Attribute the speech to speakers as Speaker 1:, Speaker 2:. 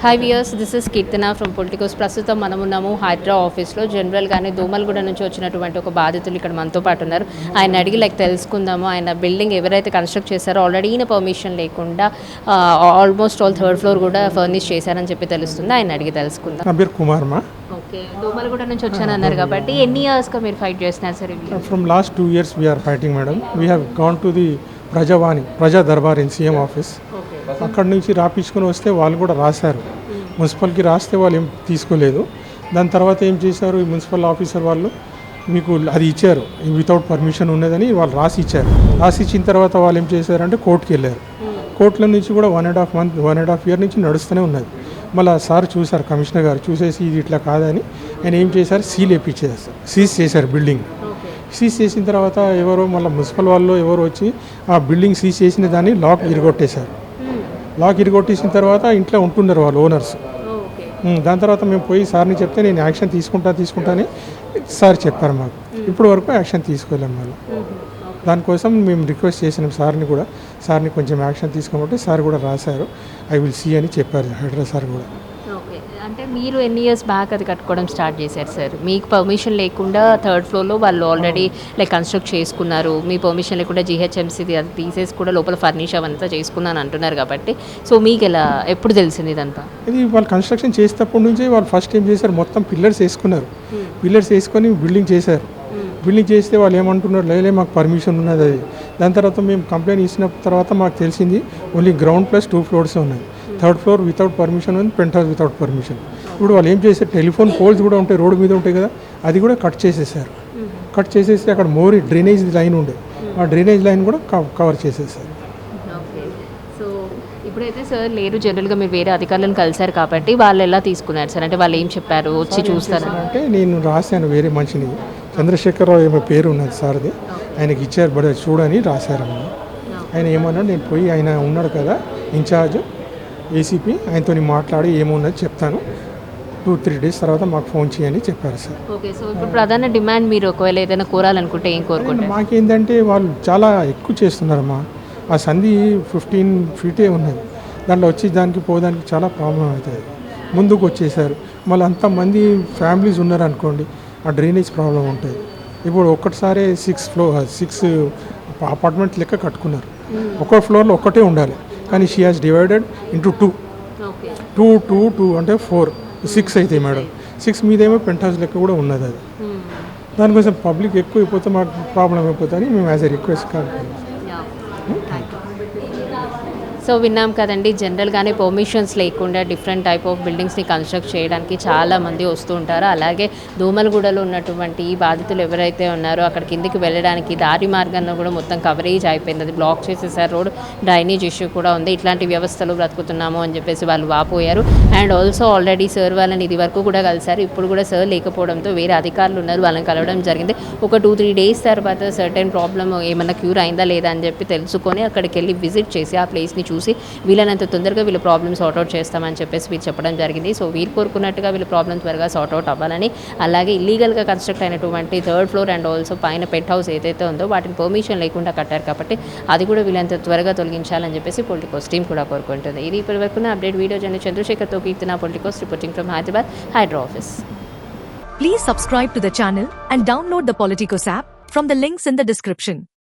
Speaker 1: Hi viewers, this is Keerthana from Politicos. ప్రస్తుతం మనం ఉన్నాము హైడ్రా ఆఫీస్లో. జనరల్గానే దోమలగూడ నుంచి వచ్చినటువంటి ఒక బాధితులు ఇక్కడ మనతో పాటు ఉన్నారు. ఆయన అడిగి తెలుసుకుందాము. ఆయన బిల్డింగ్ ఎవరైతే కన్స్ట్రక్ట్ చేశారో ఆల్రెడీ ఈయన పర్మిషన్ లేకుండా ఆల్మోస్ట్ ఆల్ థర్డ్ ఫ్లోర్ కూడా ఫర్నిష్ చేశారని చెప్పి తెలుస్తుంది. ఆయన అడిగి తెలుసుకుందాం.
Speaker 2: నా పేరు కుమార్ మా.
Speaker 1: ఓకే, దోమలగూడ నుంచి వచ్చానన్నారు కాబట్టి ఎన్ని ఇయర్స్గా మీరు ఫైట్ చేస్తున్నారు సార్?
Speaker 2: From last 2 years we are fighting madam. We have gone to the Praja Darbar in CM office. అక్కడ నుంచి రాపించుకొని వస్తే వాళ్ళు కూడా రాశారు. మున్సిపల్కి రాస్తే వాళ్ళు ఏం తీసుకోలేదు. దాని తర్వాత ఏం చేశారు, ఈ మున్సిపల్ ఆఫీసర్ వాళ్ళు మీకు అది ఇచ్చారు, వితౌట్ పర్మిషన్ ఉన్నదని వాళ్ళు రాసి ఇచ్చారు. రాసి ఇచ్చిన తర్వాత వాళ్ళు ఏం చేశారంటే కోర్టుకి వెళ్ళారు. కోర్టుల నుంచి కూడా 1.5 year నుంచి నడుస్తూనే ఉన్నది. మళ్ళీ సార్ చూశారు, కమిషనర్ గారు చూసేసి ఇది ఇట్లా కాదని ఆయన ఏం చేశారు, సీజ్ చేశారు బిల్డింగ్. సీజ్ చేసిన తర్వాత ఎవరో మళ్ళీ మున్సిపల్ వాళ్ళు ఎవరు వచ్చి ఆ బిల్డింగ్ సీజ్ చేసిన దాన్ని లాక్ ఇరగొట్టేశారు. లాక్ ఇరగొట్టేసిన తర్వాత ఇంట్లో ఉంటున్నారు వాళ్ళు ఓనర్స్. దాని తర్వాత మేము పోయి సార్ని చెప్తే నేను యాక్షన్ తీసుకుంటానని సార్ చెప్పారు మాకు. ఇప్పటి వరకు యాక్షన్ తీసుకోలేము మళ్ళీ. దానికోసం మేము రిక్వెస్ట్ చేసినాం సార్ని కొంచెం యాక్షన్ తీసుకోమంటే సార్ కూడా రాశారు. ఐ విల్ సీ అని చెప్పారు హైడ్రా సార్ కూడా.
Speaker 1: ఓకే, అంటే మీరు ఎన్ని ఇయర్స్ బ్యాక్ అది కట్టుకోవడం స్టార్ట్ చేశారు సార్? మీకు పర్మిషన్ లేకుండా థర్డ్ ఫ్లోర్లో వాళ్ళు ఆల్రెడీ కన్స్ట్రక్ట్ చేసుకున్నారు. మీ పర్మిషన్ లేకుండా జీహెచ్ఎంసీది అది తీసేసి కూడా లోపల ఫర్నిష్ అవంతా చేసుకున్నాను అంటున్నారు కాబట్టి సో మీకు ఎలా ఎప్పుడు తెలిసింది ఇదంతా?
Speaker 2: ఇది వాళ్ళు కన్స్ట్రక్షన్ చేసేటప్పటి నుంచే వాళ్ళు ఫస్ట్ ఏం చేశారు, మొత్తం పిల్లర్స్ వేసుకున్నారు. పిల్లర్స్ వేసుకొని బిల్డింగ్ చేశారు. బిల్డింగ్ చేస్తే వాళ్ళు ఏమంటున్నారు, లేలే మాకు పర్మిషన్ ఉన్నది అది. దాని తర్వాత మేము కంప్లైంట్ ఇచ్చిన తర్వాత మాకు తెలిసింది ఓన్లీ గ్రౌండ్ ప్లస్ 2 floors ఉన్నాయి. థర్డ్ ఫ్లోర్ వితౌట్ పర్మిషన్ ఉంది, పెంట్ హౌస్ వితౌట్ పర్మిషన్. ఇప్పుడు వాళ్ళు ఏం చేశారు, టెలిఫోన్ పోల్స్ కూడా ఉంటాయి, రోడ్డు మీద ఉంటాయి కదా, అది కూడా కట్ చేసేసారు. కట్ చేసేసి అక్కడ మోరీ డ్రైనేజ్ లైన్ ఉండే, ఆ డ్రైనేజ్ లైన్ కూడా కవర్ చేసేసారు.
Speaker 1: సో ఇప్పుడైతే సార్ లేరు, జనరల్గా మీరు వేరే అధికారులను కలిశారు కాబట్టి వాళ్ళు ఎలా తీసుకున్నారు సార్? అంటే వాళ్ళు ఏం చెప్పారు, వచ్చి చూస్తారు
Speaker 2: అంటే నేను రాశాను వేరే మనిషిని, చంద్రశేఖరరావు ఏమో పేరు ఉన్నది సార్ది, ఆయనకి ఇచ్చారు బట్ చూడని రాశారన్న. ఆయన ఏమన్నాడు, నేను పోయి ఆయన ఉన్నాడు కదా ఇన్ఛార్జ్ ఏసీపీ, ఆయనతో మాట్లాడి ఏమున్నది చెప్తాను, 2-3 days తర్వాత మాకు ఫోన్ చేయని చెప్పారు సార్.
Speaker 1: ఓకే, సో ఇప్పుడు ప్రధాన డిమాండ్ మీరు ఒకవేళ ఏదైనా కోరాలనుకుంటే ఏం కోరుకుంటారు?
Speaker 2: మాకేంటంటే వాళ్ళు చాలా ఎక్కువ చేస్తున్నారమ్మా. ఆ సంధి 15 feet ఉన్నది, దాంట్లో వచ్చి దానికి పోదానికి చాలా ప్రాబ్లం అవుతుంది. ముందుకు వచ్చేసారు, మళ్ళీ అంతమంది ఫ్యామిలీస్ ఉన్నారనుకోండి, ఆ డ్రైనేజ్ ప్రాబ్లం ఉంటుంది. ఇప్పుడు ఒక్కటిసారి 6 అపార్ట్మెంట్ లెక్క కట్టుకున్నారు. ఒక ఫ్లోర్లో ఒక్కటే ఉండాలి, కానీ షీ హాజ్ డివైడెడ్ ఇంటూ 2 అంటే 4, 6 అవుతాయి మేడం. 6 మీదేమో పెంట్ హౌస్ లెక్క కూడా ఉన్నది అది. దానికోసం పబ్లిక్ ఎక్కువ అయిపోతే మాకు ప్రాబ్లం అయిపోతుందని మేము యాజ్ ఎ రిక్వెస్ట్ కాదు.
Speaker 1: సో విన్నాం కదండి, జనరల్గానే పర్మిషన్స్ లేకుండా డిఫరెంట్ టైప్ ఆఫ్ బిల్డింగ్స్ని కన్స్ట్రక్ట్ చేయడానికి చాలామంది వస్తూ ఉంటారు. అలాగే దోమలగూడలో ఉన్నటువంటి ఈ బాధితులు ఎవరైతే ఉన్నారో అక్కడ కిందికి వెళ్ళడానికి దారి మార్గాల్లో కూడా మొత్తం కవరేజ్ అయిపోయింది, అది బ్లాక్ చేసేసారు. రోడ్ డ్రైనేజ్ ఇష్యూ కూడా ఉంది. ఇట్లాంటి వ్యవస్థలు బ్రతుకుతున్నాము అని చెప్పేసి వాళ్ళు వాపోయారు. అండ్ ఆల్సో ఆల్రెడీ సార్ వాళ్ళని ఇది వరకు కూడా కలిసారు. ఇప్పుడు కూడా సార్ లేకపోవడంతో వేరే అధికారులు ఉన్నారు, వాళ్ళని కలవడం జరిగింది. ఒక 2-3 days తర్వాత సర్టెన్ ప్రాబ్లమ్ ఏమన్నా క్యూర్ అయిందా లేదా అని చెప్పి తెలుసుకొని అక్కడికి వెళ్ళి విజిట్ చేసి ఆ ప్లేస్ని చూసి వీళ్ళనంత తొందరగా వీళ్ళ ప్రాబ్లమ్ సార్ట్అవుట్ చేస్తామని చెప్పేసి వీళ్ళు చెప్పడం జరిగింది. సో వీళ్ళు కోరుకున్నట్టుగా వీళ్ళ ప్రాబ్లమ్ త్వరగా సార్ట్అవుట్ అవ్వాలని, అలాగే ఇల్లీగల్గా కన్స్ట్రక్ట్ అయినటువంటి థర్డ్ ఫ్లోర్ అండ్ ఆల్సో పైన పెంట్ హౌస్ ఏదైతే ఉందో వాటిని పర్మిషన్ లేకుండా కట్టారు కాబట్టి అది కూడా వీళ్ళంత త్వరగా తొలగించాలని చెప్పేసి పొలిటికోస్ టీం కూడా కోరుకుంటుంది. ఇది ఇప్పటి వరకు అప్డేట్ వీడియో జర్నలిస్ట్ చంద్రశేఖర్తో Keerthana, Politicos reporting from Hyderabad, HYDRAA office.
Speaker 3: Please subscribe to the channel and download the Politicos app from the links in the description.